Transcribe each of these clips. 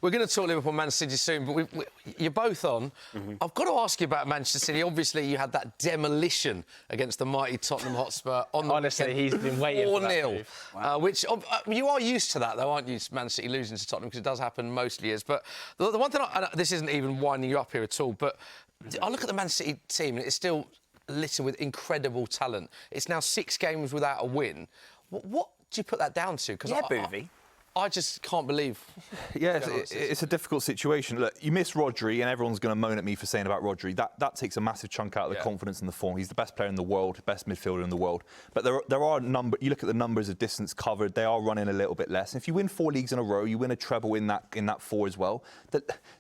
We're going to talk Liverpool Man City soon, but you're both on. I've got to ask you about Manchester City. Obviously, you had that demolition against the mighty Tottenham Hotspur on the Honestly, weekend. he's been waiting for that 4-0. move. Which you are used to that, though, aren't you, Man City losing to Tottenham, because it does happen most years. But the one thing, this isn't even winding you up here at all, but I look at the Man City team and it's still littered with incredible talent. It's now 6 games without a win. What do you put that down to? Because Buvey. I just can't believe. Yeah, it's a difficult situation. Look, you miss Rodri, and everyone's going to moan at me for saying about Rodri. That takes a massive chunk out of the confidence and the form. He's the best player in the world, best midfielder in the world. But there are you look at the numbers of distance covered, they are running a little bit less. And if you win 4 leagues in a row, you win a treble in that 4 as well.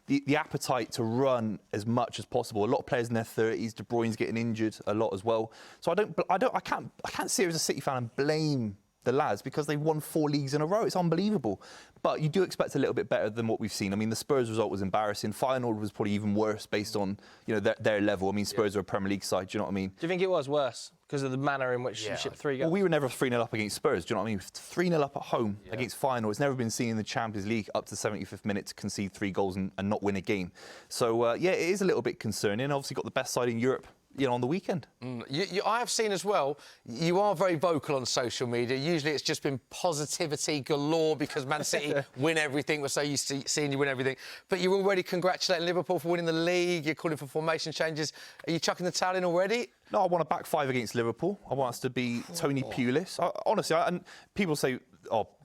The appetite to run as much as possible. A lot of players in their 30s. De Bruyne's getting injured a lot as well. So I can't sit here as a City fan and blame the lads because they've won 4 leagues in a row. It's unbelievable. But you do expect a little bit better than what we've seen. I mean, the Spurs result was embarrassing. Feyenoord was probably even worse based on their level. I mean, Spurs are a Premier League side. Do you know what I mean? Do you think it was worse because of the manner in which you shipped 3 goals? Well, we were never 3-0 up against Spurs. Do you know what I mean? 3-0 up at home against Feyenoord. It's never been seen in the Champions League up to the 75th minute to concede 3 goals and not win a game. So, it is a little bit concerning. Obviously got the best side in Europe on the weekend. I have seen as well, you are very vocal on social media. Usually it's just been positivity galore because Man City win everything. We're so used to seeing you win everything. But you're already congratulating Liverpool for winning the league. You're calling for formation changes. Are you chucking the towel in already? No, I want a back 5 against Liverpool. I want us to be Tony Pulis. Honestly, and people say,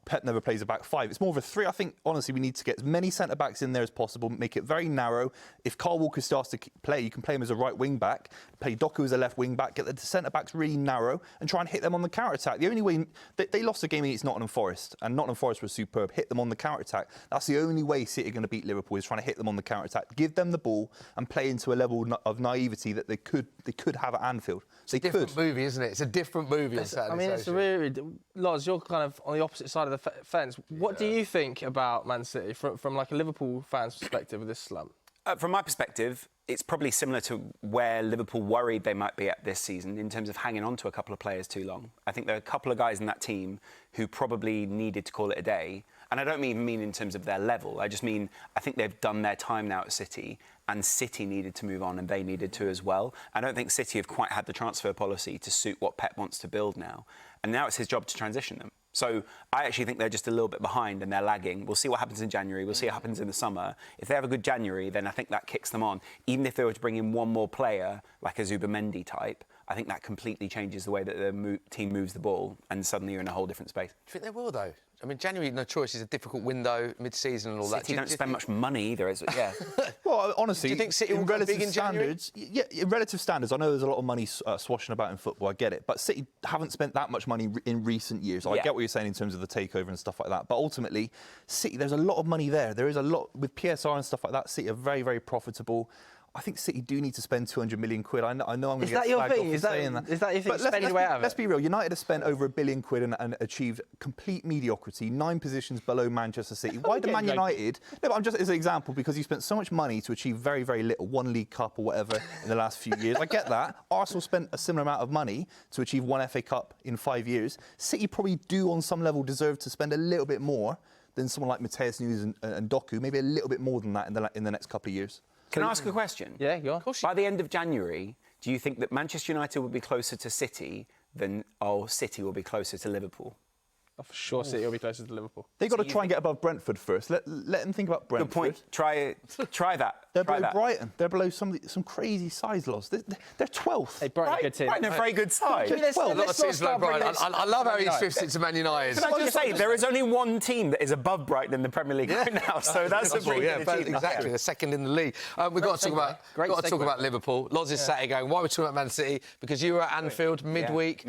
Pep never plays a back 5. It's more of a 3. I think, honestly, we need to get as many centre-backs in there as possible, make it very narrow. If Kyle Walker starts to play, you can play him as a right wing-back, play Doku as a left wing-back, get the centre-backs really narrow and try and hit them on the counter-attack. The only way... They lost the game against Nottingham Forest, and Nottingham Forest was superb. Hit them on the counter-attack. That's the only way City are going to beat Liverpool, is trying to hit them on the counter-attack. Give them the ball and play into a level of naivety that they could have at Anfield. It's a different movie, isn't it? It's a different movie on Saturday. I mean, it's really... Loz, you're kind of on the opposite side of the fence. What do you think about Man City from like a Liverpool fan's perspective of this slump? From my perspective, it's probably similar to where Liverpool worried they might be at this season in terms of hanging on to a couple of players too long. I think there are a couple of guys in that team who probably needed to call it a day. And I don't even mean in terms of their level. I just mean I think they've done their time now at City, and City needed to move on, and they needed to as well. I don't think City have quite had the transfer policy to suit what Pep wants to build now. And now it's his job to transition them. So I actually think they're just a little bit behind and they're lagging. We'll see what happens in January. We'll see what happens in the summer. If they have a good January, then I think that kicks them on. Even if they were to bring in one more player, like a Zubimendi type, I think that completely changes the way that the team moves the ball, and suddenly you're in a whole different space. Do you think they will, though? I mean, January, no choice, is a difficult window, mid-season and all that. City don't spend much money either, is it? Yeah. Well, honestly, do you think City will go big in January? In relative standards, I know there's a lot of money swashing about in football, I get it, but City haven't spent that much money in recent years. I get what you're saying in terms of the takeover and stuff like that, but ultimately, City, there's a lot of money there. There is a lot, with PSR and stuff like that, City are very, very profitable. I think City do need to spend 200 million quid. I know I'm going to get slagged off for saying that. Is that your thing? Spending your way out of it? Let's be real. United have spent over £1 billion and achieved complete mediocrity, 9 positions below Manchester City. Why do Man United... No, but I'm just as an example, because you spent so much money to achieve very, very little, 1 League Cup or whatever in the last few years. I get that. Arsenal spent a similar amount of money to achieve 1 FA Cup in 5 years. City probably do, on some level, deserve to spend a little bit more than someone like Mateus Nunes and Doku, maybe a little bit more than that in the next couple of years. Can I ask a question? Yeah, go on. By the end of January, do you think that Manchester United will be closer to City than City will be closer to Liverpool? Oh, for sure, City will be closer to Liverpool. They've got to try and get above Brentford first. Let them think about Brentford. Good point. Try that. They're below Brighton. They're below some crazy size loss. They're 12th. Hey, Brighton, good team. Brighton are a very good side. I love how he swifts it to Man United. Can I just say, there is only one team that is above Brighton in the Premier League right now, so that's a pretty good achievement. Exactly, they're second in the league. We've got to talk about Liverpool. Loz is sat here going, why are we talking about Man City? Because you were at Anfield midweek,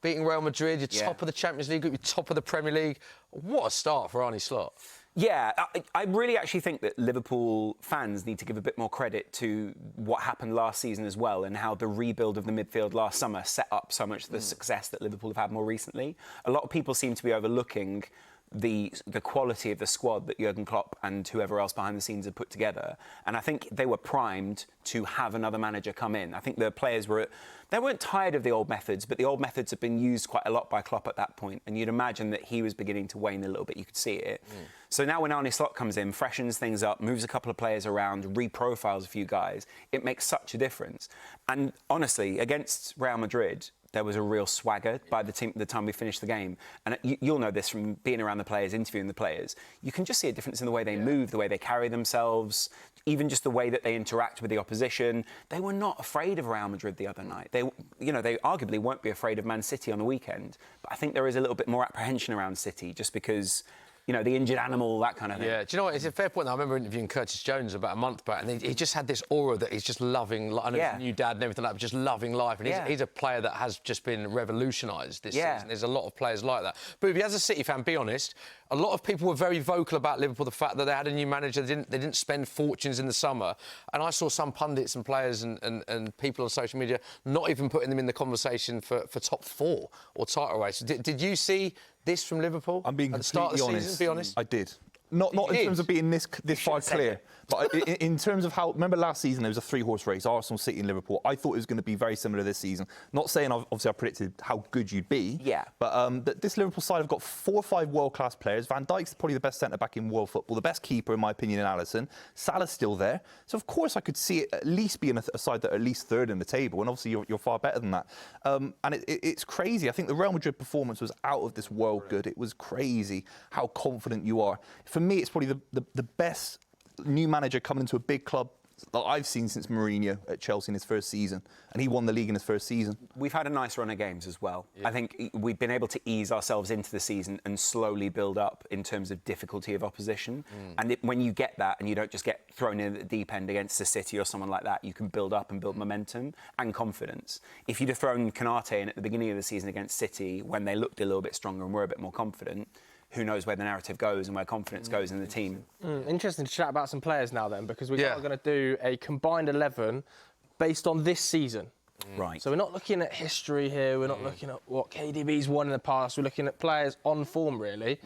beating Real Madrid, you're top of the Champions League, you're top of the Premier League. What a start for Arne Slot. Yeah, I really actually think that Liverpool fans need to give a bit more credit to what happened last season as well, and how the rebuild of the midfield last summer set up so much of the success that Liverpool have had more recently. A lot of people seem to be overlooking the quality of the squad that Jurgen Klopp and whoever else behind the scenes had put together. And I think they were primed to have another manager come in. I think the players they weren't tired of the old methods, but the old methods have been used quite a lot by Klopp at that point. And you'd imagine that he was beginning to wane a little bit. You could see it. So now when Arne Slot comes in, freshens things up, moves a couple of players around, reprofiles a few guys, it makes such a difference. And honestly, against Real Madrid, there was a real swagger by the time we finished the game. And you'll know this from being around the players, interviewing the players. You can just see a difference in the way they move, the way they carry themselves, even just the way that they interact with the opposition. They were not afraid of Real Madrid the other night. They arguably won't be afraid of Man City on the weekend. But I think there is a little bit more apprehension around City just because... the injured animal, that kind of thing. Yeah, do you know what? It's a fair point. I remember interviewing Curtis Jones about a month back, and he just had this aura that he's just loving. I know he's a new dad and everything like that, but just loving life. And he's a player that has just been revolutionised this season. There's a lot of players like that. But as a City fan, be honest, a lot of people were very vocal about Liverpool, the fact that they had a new manager. They didn't spend fortunes in the summer. And I saw some pundits and players and people on social media not even putting them in the conversation for top 4 or title race. Did you see this from Liverpool? I'm being at the start of the honest. season, be honest. I did. Not in terms of being this far clear, but in terms of how... Remember last season there was a 3-horse race, Arsenal, City and Liverpool. I thought it was going to be very similar this season. Not saying, obviously, I predicted how good you'd be. Yeah. But this Liverpool side have got 4 or 5 world-class players. Van Dijk's probably the best centre-back in world football, the best keeper, in my opinion, in Alisson. Salah's still there. So, of course, I could see it at least being a side that are at least third in the table. And, obviously, you're far better than that. And it's crazy. I think the Real Madrid performance was out of this world good. It was crazy how confident you are. For me, it's probably the best new manager coming into a big club that I've seen since Mourinho at Chelsea in his first season, and he won the league in his first season. We've had a nice run of games as well. I think we've been able to ease ourselves into the season and slowly build up in terms of difficulty of opposition. And when you get that and you don't just get thrown in at the deep end against a City or someone like that, you can build up and build momentum and confidence. If you'd have thrown Konate in at the beginning of the season against City when they looked a little bit stronger and were a bit more confident, who knows where the narrative goes and where confidence goes in the team. Interesting to chat about some players now then, because we're going to do a combined 11 based on this season. Right. So we're not looking at history here, we're not looking at what KDB's won in the past, we're looking at players on form, really.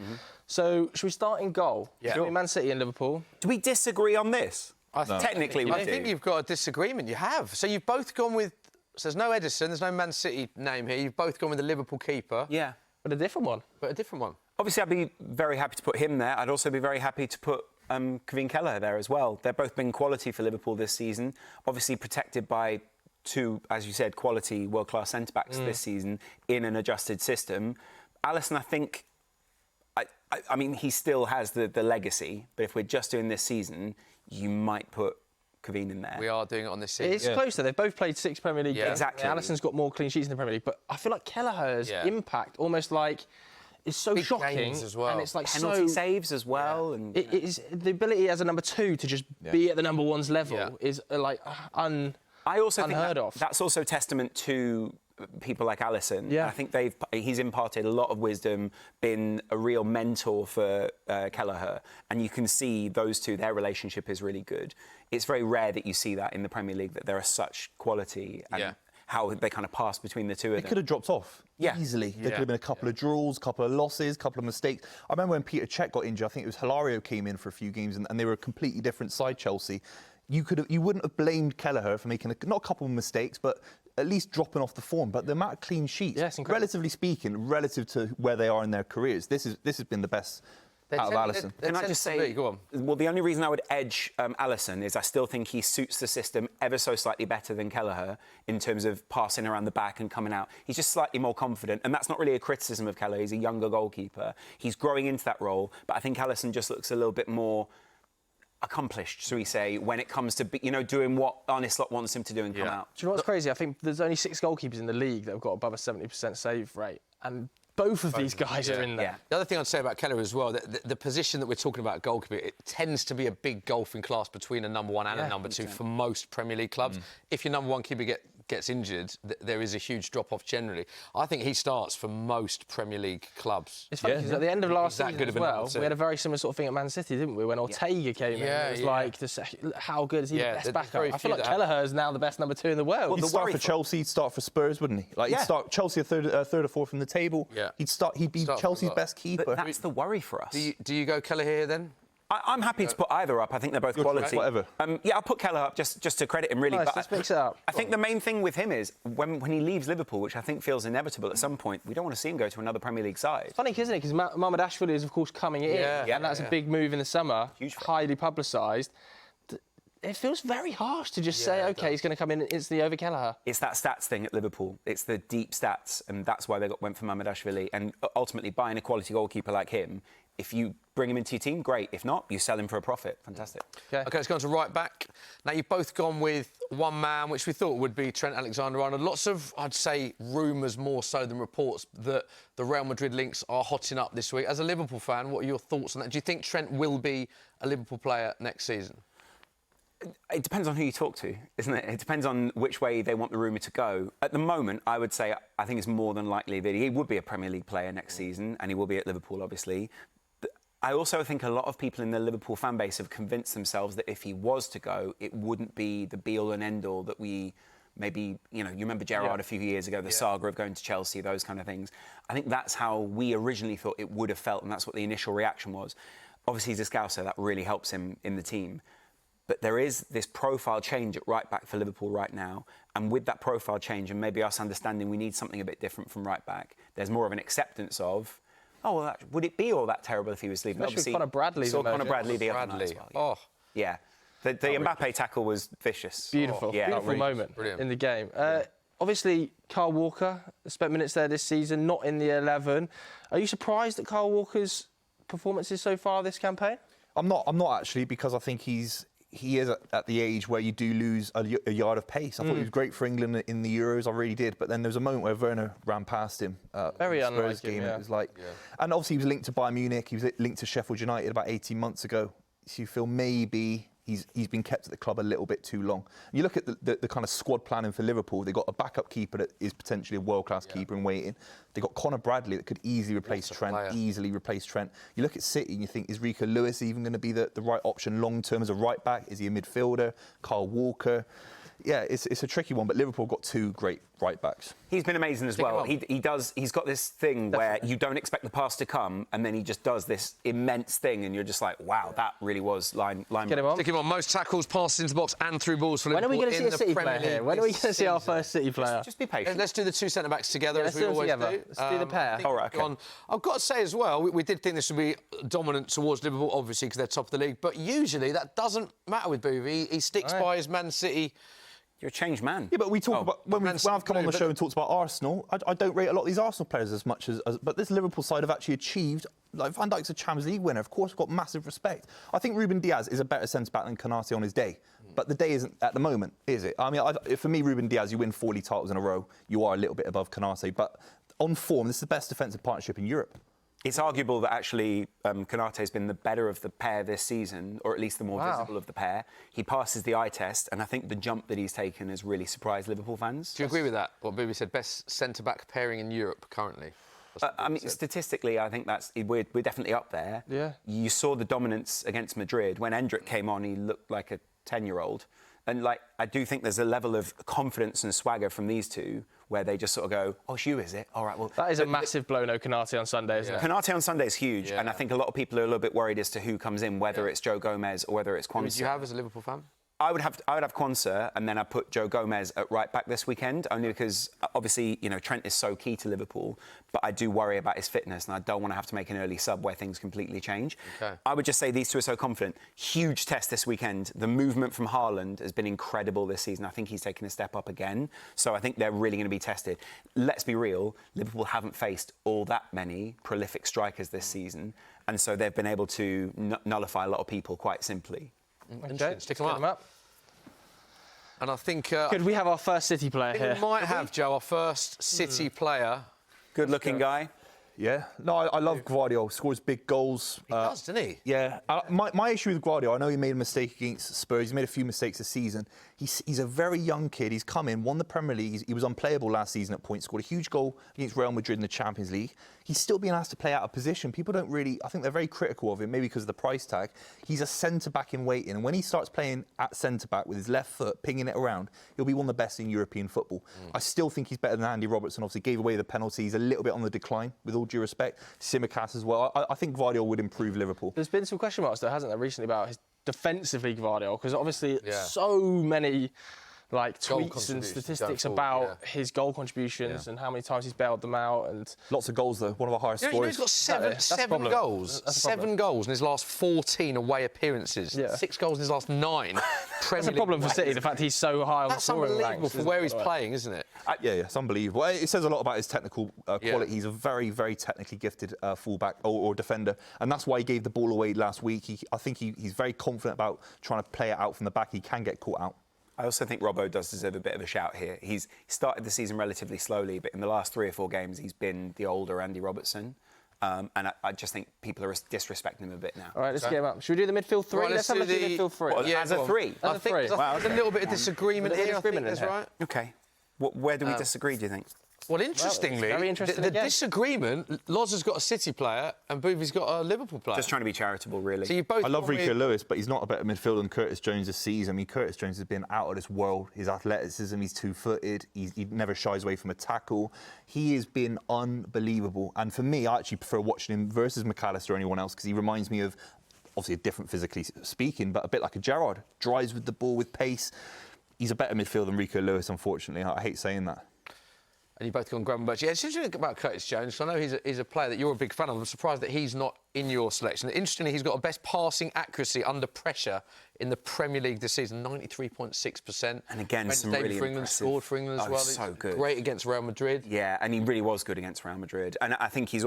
So should we start in goal? Yeah. Between Man City and Liverpool. Do we disagree on this? Technically, we do. I think you've got a disagreement. You have. So you've both gone with... So there's no Edison, there's no Man City name here. You've both gone with the Liverpool keeper. Yeah. But a different one. But a different one. Obviously, I'd be very happy to put him there. I'd also be very happy to put Kevin Kelleher there as well. They've both been quality for Liverpool this season. Obviously protected by 2, as you said, quality world-class centre-backs this season in an adjusted system. Alisson, I think... I mean, he still has the legacy, but if we're just doing this season, you might put Kevin in there. We are doing it on this season. It's closer. They've both played 6 Premier League games. Exactly. Alisson's got more clean sheets in the Premier League, but I feel like Kelleher's impact almost like is so Big shocking games as well. and it's like penalty saves as well. And it is the ability as a number 2 to just be at the number 1's level is like I also unheard think of. That's also testament to people like Alisson. Yeah. I think he's imparted a lot of wisdom, been a real mentor for Kelleher, and you can see those two, their relationship is really good. It's very rare that you see that in the Premier League, that there are such quality and how they kind of pass between the two of them. They could have dropped off easily. There could have been a couple of draws, couple of losses, couple of mistakes. I remember when Peter Cech got injured, I think it was Hilario came in for a few games and they were a completely different side, Chelsea. You wouldn't have blamed Kelleher for making not a couple of mistakes, but at least dropping off the form. But the amount of clean sheets, relatively speaking, relative to where they are in their careers, this has been the best out of Alisson. Can I just say, go on. Well, the only reason I would edge Alisson is I still think he suits the system ever so slightly better than Kelleher in terms of passing around the back and coming out. He's just slightly more confident, and that's not really a criticism of Kelleher. He's a younger goalkeeper. He's growing into that role, but I think Alisson just looks a little bit more accomplished, shall we say, when it comes to doing what Arne Slot wants him to do and come out. Do you know what's crazy? I think there's only 6 goalkeepers in the league that have got above a 70% save rate, and both of these guys are in there. Yeah. The other thing I'd say about Kelleher as well, the position that we're talking about, goalkeeper, it tends to be a big golfing class between a number 1 and a number 2 for most Premier League clubs. If your number 1 keeper gets injured, there is a huge drop-off generally. I think he starts for most Premier League clubs. It's funny because at the end of last that season good as of an well, answer. we had a very similar sort of thing at Man City, didn't we? When Ortega came in, it was like, how good is he? The best backup. I feel like Kelleher is now the best number 2 in the world. Well, he'd start for Chelsea, he'd start for Spurs, wouldn't he? Like he'd start Chelsea a third or fourth from the table. Yeah. He'd be Chelsea's best keeper. But that's the worry for us. Do you go Kelleher here then? I'm happy to put either up. I think they're both quality. Whatever. Yeah, I'll put Kelleher up just to credit him, really. Nice, but let's mix it up. I think the main thing with him is when he leaves Liverpool, which I think feels inevitable at some point, we don't want to see him go to another Premier League side. Funny, isn't it? Because Mohamed Ashford is, of course, coming in. And that's a big move in the summer. Highly publicised. It feels very harsh to just say, OK, he's going to come in instantly over Kelleher. It's that stats thing at Liverpool. It's the deep stats, and that's why they went for Mamardashvili. And ultimately, buying a quality goalkeeper like him, if you bring him into your team, great. If not, you sell him for a profit. Fantastic. OK, let's go on to right back. Now, you've both gone with one man, which we thought would be Trent Alexander-Arnold. Lots of, I'd say, rumours more so than reports that the Real Madrid links are hotting up this week. As a Liverpool fan, what are your thoughts on that? Do you think Trent will be a Liverpool player next season? It depends on who you talk to, isn't it? It depends on which way they want the rumour to go. At the moment, I would say I think it's more than likely that he would be a Premier League player next season, and he will be at Liverpool, obviously. But I also think a lot of people in the Liverpool fan base have convinced themselves that if he was to go, it wouldn't be the be-all and end-all that we maybe, you remember Gerrard a few years ago, the saga of going to Chelsea, those kind of things. I think that's how we originally thought it would have felt, and that's what the initial reaction was. Obviously, he's a Scouser, that really helps him in the team. But there is this profile change at right-back for Liverpool right now. And with that profile change and maybe us understanding we need something a bit different from right-back, there's more of an acceptance of, would it be all that terrible if he was leaving? Especially Conor Bradley. Saw Conor Bradley the other night as well. Yeah. The Mbappe tackle was vicious. Beautiful. Beautiful moment in the game. Obviously, Kyle Walker spent minutes there this season, not in the 11. Are you surprised at Kyle Walker's performances so far this campaign? I'm not actually, because I think he is at the age where you do lose a yard of pace. I thought he was great for England in the Euros, I really did. But then there was a moment where Werner ran past him. Very Spurs unlike game. him, It was like, and obviously he was linked to Bayern Munich. He was linked to Sheffield United about 18 months ago. So you feel maybe he's been kept at the club a little bit too long. You look at the kind of squad planning for Liverpool. They've got a backup keeper that is potentially a world-class keeper in waiting. They've got Conor Bradley that could easily replace Trent. You look at City and you think, is Rico Lewis even going to be the right option long-term as a right-back? Is he a midfielder? Kyle Walker? Yeah, it's a tricky one, but Liverpool got 2 great right-backs. He's been amazing as well. He's got this thing where you don't expect the pass to come, and then he just does this immense thing, and you're just like, wow, that really was line. Get him on. Stick him on. Most tackles, passes into the box and through balls for When are Liverpool. we going to see a City player here? When are we going to see our first City player? Just be patient. Let's do the 2 centre-backs together, as we always do. Let's do the pair. All right, okay. I've got to say as well, we did think this would be dominant towards Liverpool, obviously, because they're top of the league. But usually that doesn't matter with Buvey. He sticks by his Man City. You're a changed man. Yeah, but we talk about when I've come on the show and talked about Arsenal. I don't rate a lot of these Arsenal players as much as but this Liverpool side have actually achieved. Like Van Dijk's a Champions League winner. Of course, I've got massive respect. I think Ruben Diaz is a better centre back than Konate on his day, but the day isn't at the moment, is it? I mean, for me, Ruben Diaz, you win 40 titles in a row, you are a little bit above Konate, but on form, this is the best defensive partnership in Europe. It's arguable that actually Konate's been the better of the pair this season, or at least the more visible of the pair. He passes the eye test, and I think the jump that he's taken has really surprised Liverpool fans. Do you agree with that? What Buvey said, best centre-back pairing in Europe currently? I mean, statistically, I think we're definitely up there. Yeah. You saw the dominance against Madrid. When Endrick came on, he looked like a 10-year-old. And I do think there's a level of confidence and swagger from these two where they just sort of go, oh, it's you, is it? All right, well... That is a massive blow, no Konate on Sunday, isn't it? Konate on Sunday is huge, and I think a lot of people are a little bit worried as to who comes in, whether it's Joe Gomez or whether it's Quansah. Who would you have as a Liverpool fan? I would have Quansah, and then I put Joe Gomez at right back this weekend, only because obviously Trent is so key to Liverpool, but I do worry about his fitness, and I don't want to have to make an early sub where things completely change. Okay. I would just say these two are so confident. Huge test this weekend. The movement from Haaland has been incredible this season. I think he's taken a step up again, so I think they're really going to be tested. Let's be real, Liverpool haven't faced all that many prolific strikers this season, and so they've been able to nullify a lot of people quite simply. Okay, stick them up. And I think... Could we have our first City player here? We might have, Joe, our first City player. Good-looking guy. Yeah, no, I love Guardiola. Scores big goals. He does, doesn't he? Yeah. My issue with Guardiola, I know he made a mistake against Spurs. He's made a few mistakes this season. He's a very young kid. He's come in, won the Premier League. He was unplayable last season at points. Scored a huge goal against Real Madrid in the Champions League. He's still being asked to play out of position. People don't really. I think they're very critical of him, maybe because of the price tag. He's a centre back in waiting, and when he starts playing at centre back with his left foot pinging it around, he'll be one of the best in European football. I still think he's better than Andy Robertson. Obviously, gave away the penalty. He's a little bit on the decline, with all due respect. Tsimikas as well. I think Guardiola would improve Liverpool. There's been some question marks, though, hasn't there, recently about his defensively Guardiola? Because obviously so many tweets and statistics about his goal contributions and how many times he's bailed them out. And lots of goals, though. One of our highest scorers. He's got seven goals. Seven goals in his last 14 away appearances. 6 goals in his last 9. That's a problem for City, the fact he's so high on the scoring ranks. That's unbelievable for where he's playing, isn't it? Yeah, it's unbelievable. It says a lot about his technical quality. He's a very, very technically gifted fullback or defender, and that's why he gave the ball away last week. I think he's very confident about trying to play it out from the back. He can get caught out. I also think Robbo does deserve a bit of a shout here. He's started the season relatively slowly, but in the last 3 or 4 games, he's been the older Andy Robertson. And I just think people are disrespecting him a bit now. All right, let's get him up. Should we do the midfield 3? Right, let's have a look at the midfield 3. What, as a 3? I think there's a little bit of disagreement here. I think that's right. OK. Where do we disagree, do you think? Well, interestingly, the disagreement, Loz has got a City player and Buvey's got a Liverpool player. Just trying to be charitable, really. So you both I love Rico Lewis, but he's not a better midfielder than Curtis Jones this season. I mean, Curtis Jones has been out of this world. His athleticism, he's two-footed, he never shies away from a tackle. He has been unbelievable. And for me, I actually prefer watching him versus McAllister or anyone else because he reminds me of, obviously a different physically speaking, but a bit like a Gerrard. Drives with the ball with pace. He's a better midfielder than Rico Lewis, unfortunately. I hate saying that. And you both gone Gravenberch. Yeah, it's interesting about Curtis Jones. I know he's a player that you're a big fan of. I'm surprised that he's not in your selection. Interestingly, he's got a best passing accuracy under pressure in the Premier League this season, 93.6%. And again, some really for England, scored for England as well. So good. Great against Real Madrid. Yeah, and he really was good against Real Madrid. And I think he's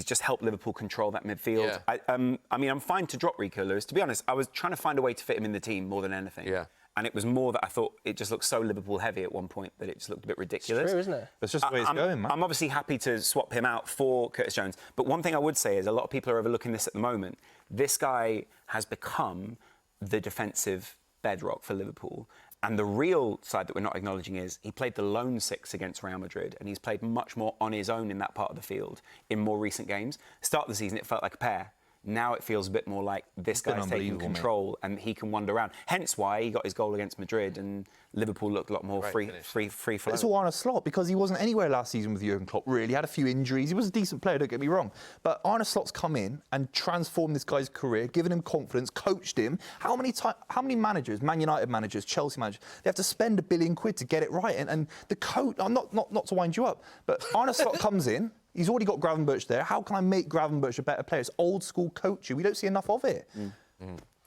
just helped Liverpool control that midfield. Yeah. I mean, I'm fine to drop Rico Lewis. To be honest, I was trying to find a way to fit him in the team more than anything. Yeah. And it was more that I thought it just looked so Liverpool heavy at one point that it just looked a bit ridiculous. It's true, isn't it? That's just the way it's going, man. I'm obviously happy to swap him out for Curtis Jones. But one thing I would say is a lot of people are overlooking this at the moment. This guy has become the defensive bedrock for Liverpool. And the real side that we're not acknowledging is he played the lone 6 against Real Madrid and he's played much more on his own in that part of the field in more recent games. Start of the season, it felt like a pair. Now it feels a bit more like this guy's taking control and he can wander around. Hence why he got his goal against Madrid and Liverpool looked a lot more free flow. It's all Arne Slot because he wasn't anywhere last season with Jurgen Klopp, really. He had a few injuries. He was a decent player, don't get me wrong. But Arne Slot's come in and transformed this guy's career, given him confidence, coached him. How many managers, Man United managers, Chelsea managers, they have to spend £1 billion to get it right? And the coach, not to wind you up, but Arne Slot comes in. He's already got Gravenberch there. How can I make Gravenberch a better player? It's old school coaching. We don't see enough of it.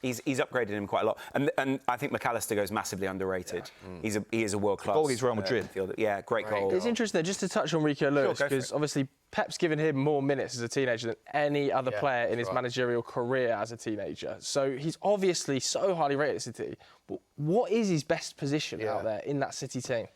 He's upgraded him quite a lot, and I think McAllister goes massively underrated. Yeah. He is a world class. Goal against Real Madrid. Yeah, great goal. It's interesting there, just to touch on Rico Lewis, because obviously Pep's given him more minutes as a teenager than any other player in his managerial career as a teenager. So he's obviously so highly rated at City. But what is his best position out there in that City team?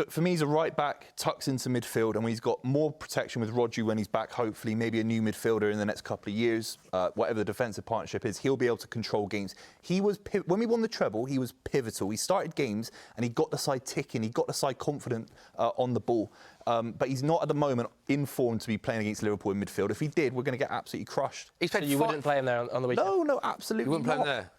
For me, he's a right back, tucks into midfield, and he's got more protection with Rodri when he's back, hopefully, maybe a new midfielder in the next couple of years, whatever the defensive partnership is, he'll be able to control games. When we won the treble, he was pivotal. He started games and he got the side ticking, he got the side confident on the ball. But he's not at the moment in form to be playing against Liverpool in midfield. If he did, we're going to get absolutely crushed. So you wouldn't play him there on the weekend? No, absolutely You wouldn't not. play him there?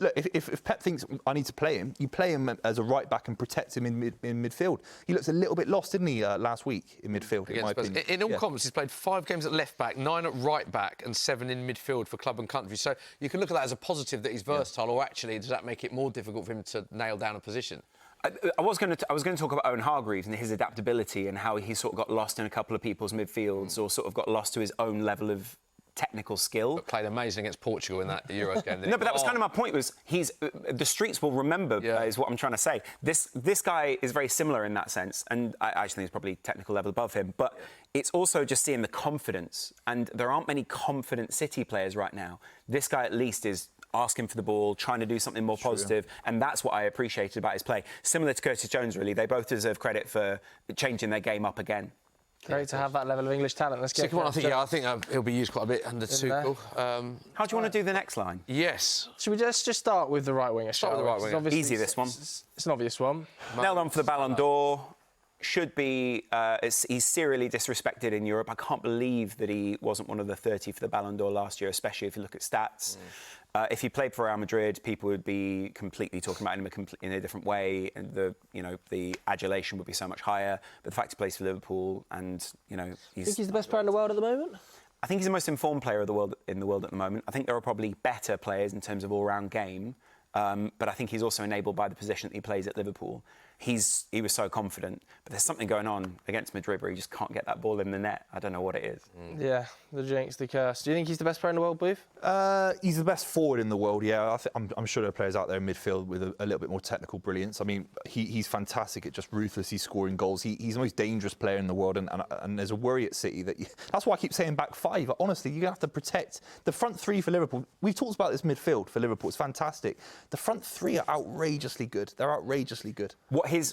Look, if Pep thinks I need to play him, you play him as a right back and protect him in midfield. He looks a little bit lost, didn't he, last week in midfield, in my opinion. In all conferences, he's played 5 games at left back, 9 at right back, and 7 in midfield for club and country. So you can look at that as a positive that he's versatile, or actually does that make it more difficult for him to nail down a position? I was going to talk about Owen Hargreaves and his adaptability and how he sort of got lost in a couple of people's midfields or sort of got lost to his own level of technical skill. But played amazing against Portugal in that Euros game. No, but that was kind of my point. Was the streets will remember is what I'm trying to say. This guy is very similar in that sense, and I actually think he's probably technical level above him. But it's also just seeing the confidence, and there aren't many confident City players right now. This guy at least is asking for the ball, trying to do something more positive, and that's what I appreciated about his play. Similar to Curtis Jones, really. They both deserve credit for changing their game up again. Great to have that level of English talent. Let's get Second one, I think he'll be used quite a bit under Tuchel. How do you want to do the next line? Yes. Should we just start with the right winger? Start with the right winger. Easy, this one. It's an obvious one. Nailed on for the Ballon d'Or. Should be. He's serially disrespected in Europe. I can't believe that he wasn't one of the 30 for the Ballon d'Or last year, especially if you look at stats. If he played for Real Madrid, people would be completely talking about him in a different way, and the adulation would be so much higher. But the fact he plays for Liverpool, and Think he's the best player in the world at the moment? I think he's the most informed player in the world at the moment. I think there are probably better players in terms of all-round game, but I think he's also enabled by the position that he plays at Liverpool. He was so confident, but there's something going on against Madrid where he just can't get that ball in the net. I don't know what it is. Yeah, the jinx, the curse. Do you think he's the best player in the world, Booth? He's the best forward in the world, yeah. I'm sure there are players out there in midfield with a little bit more technical brilliance. I mean, he's fantastic at just ruthlessly scoring goals. He's the most dangerous player in the world, and there's a worry at City that's why I keep saying back five. Honestly, you're going to have to protect the front three for Liverpool. We've talked about this midfield for Liverpool. It's fantastic. The front three are outrageously good. They're outrageously good.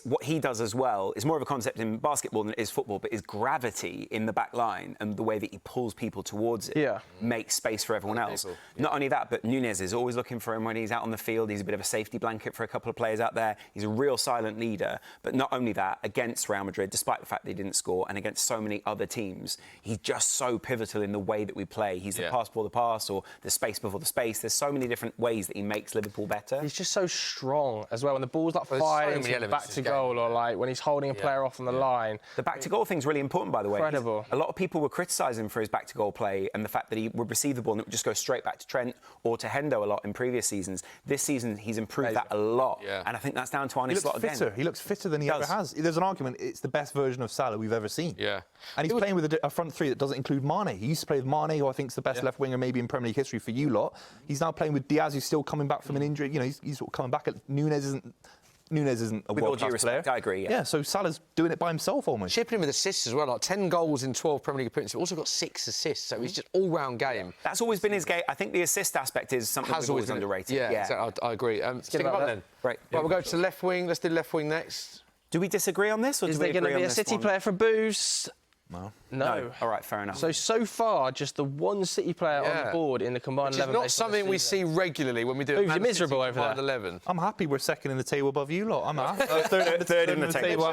What he does as well is more of a concept in basketball than it is football, but is gravity in the back line and the way that he pulls people towards it makes space for everyone else. Not only that, but Nunez is always looking for him when he's out on the field. He's a bit of a safety blanket for a couple of players out there. He's a real silent leader. But not only that, against Real Madrid, despite the fact that he didn't score, and against so many other teams, he's just so pivotal in the way that we play. He's the pass before the pass, or the space before the space. There's so many different ways that he makes Liverpool better. He's just so strong as well. When the ball's like firing back to goal, or like when he's holding a player off on the line. The back to goal thing's really important, by the way. Incredible. A lot of people were criticising him for his back to goal play and the fact that he would receive the ball and it would just go straight back to Trent or to Hendo a lot in previous seasons. This season, he's improved that a lot. Yeah. And I think that's down to Arne Slot again. He looks fitter than he ever has. There's an argument it's the best version of Salah we've ever seen. Yeah. And he's playing with a front three that doesn't include Mane. He used to play with Mane, who I think is the best left winger maybe in Premier League history for you lot. He's now playing with Diaz, who's still coming back from an injury. He's sort of coming back. Nunez isn't a world-class player. I agree, yeah, so Salah's doing it by himself almost. Chipping in with assists as well, like 10 goals in 12 Premier League appearances. Also got 6 assists, so he's just all-round game. That's always been his game. I think the assist aspect is something that's always underrated. Yeah. Exactly. I agree. Stick him on then. Right, we'll go to the left wing. Let's do left wing next. Do we disagree on this, or is there going to be a City player for Boost? No. All right, fair enough. So far, just the one City player on the board in the combined 11. It's not something we see regularly when we do it. You're miserable over there. 11. I'm happy we're second in the table above you lot. I'm happy. third in the table.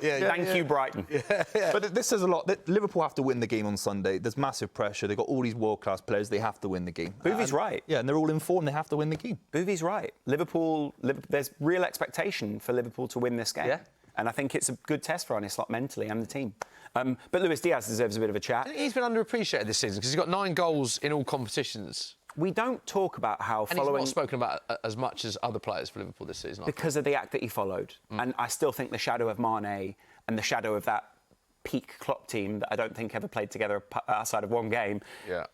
Thank you, Brighton. But this says a lot. Liverpool have to win the game on Sunday. There's massive pressure. They've got all these world-class players. They have to win the game. Buvey's right. Yeah, and they're all in form. They have to win the game. Buvey's right. Liverpool, there's real expectation for Liverpool to win this game. Yeah. And I think it's a good test for Arne Slot mentally and the team. But Luis Diaz deserves a bit of a chat. He's been underappreciated this season because he's got 9 goals in all competitions. We don't talk about how and following... he's not spoken about as much as other players for Liverpool this season. Because of the act that he followed. And I still think the shadow of Mane and the shadow of that peak Klopp team that I don't think ever played together outside of one game... Yeah.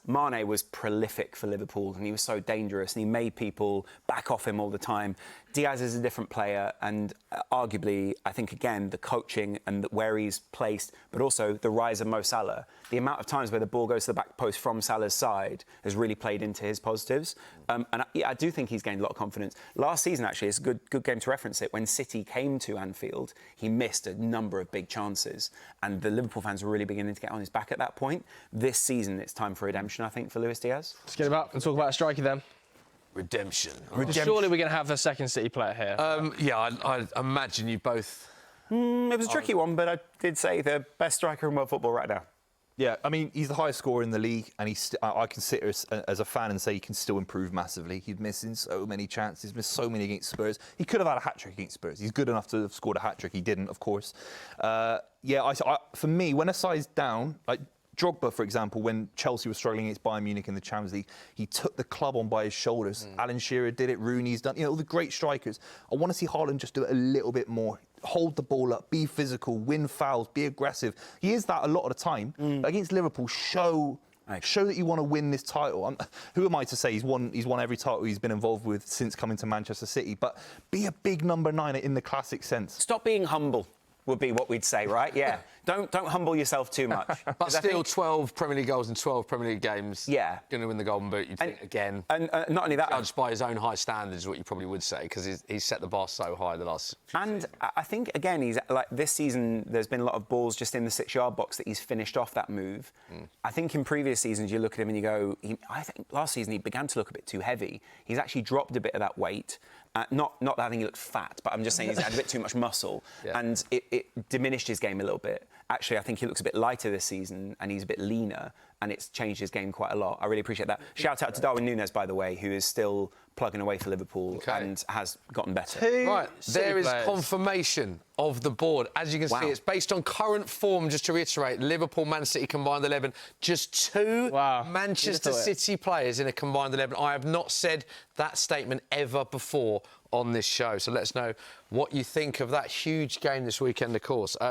Mane was prolific for Liverpool and he was so dangerous and he made people back off him all the time. Diaz is a different player and arguably, I think, again, the coaching and where he's placed, but also the rise of Mo Salah. The amount of times where the ball goes to the back post from Salah's side has really played into his positives. And I do think he's gained a lot of confidence. Last season, actually, it's a good game to reference it. When City came to Anfield, he missed a number of big chances and the Liverpool fans were really beginning to get on his back at that point. This season, it's time for redemption, I think, for Luis Diaz. Let's get him up and talk about a striker then. Redemption. Surely we're going to have a second City player here. I imagine you both... It was a tricky one, but I did say the best striker in world football right now. Yeah, I mean, he's the highest scorer in the league, and I can sit here as a fan and say he can still improve massively. He's missing so many chances, missed so many against Spurs. He could have had a hat-trick against Spurs. He's good enough to have scored a hat-trick. He didn't, of course. For me, when a side's down, like Drogba, for example, when Chelsea was struggling against Bayern Munich in the Champions League, he took the club on by his shoulders. Alan Shearer did it, Rooney's done, all the great strikers. I want to see Haaland just do it a little bit more. Hold the ball up, be physical, win fouls, be aggressive. He is that a lot of the time. But against Liverpool, show that you want to win this title. Who am I to say he's won every title he's been involved with since coming to Manchester City? But be a big number 9 in the classic sense. Stop being humble. would be what we'd say, right? Yeah. Don't humble yourself too much. But still, 12 Premier League goals in 12 Premier League games. Yeah. Going to win the Golden Boot, you'd think, again. And not only that... Judged by his own high standards is what you probably would say, because he's set the bar so high the last few seasons. I think, again, he's like this season, there's been a lot of balls just in the 6-yard box that he's finished off that move. I think in previous seasons, you look at him and you go, I think last season he began to look a bit too heavy. He's actually dropped a bit of that weight. Not that I think he looked fat, but I'm just saying he's had a bit too much muscle, and it diminished his game a little bit. Actually, I think he looks a bit lighter this season, and he's a bit leaner, and it's changed his game quite a lot. I really appreciate that. Shout out to Darwin Núñez, by the way, who is still plugging away for Liverpool and has gotten better. Right, there is confirmation of the board. As you can see, it's based on current form, just to reiterate. Liverpool, Man City combined 11. Just 2 Manchester City players in a combined 11. I have not said that statement ever before on this show. So let us know what you think of that huge game this weekend, of course.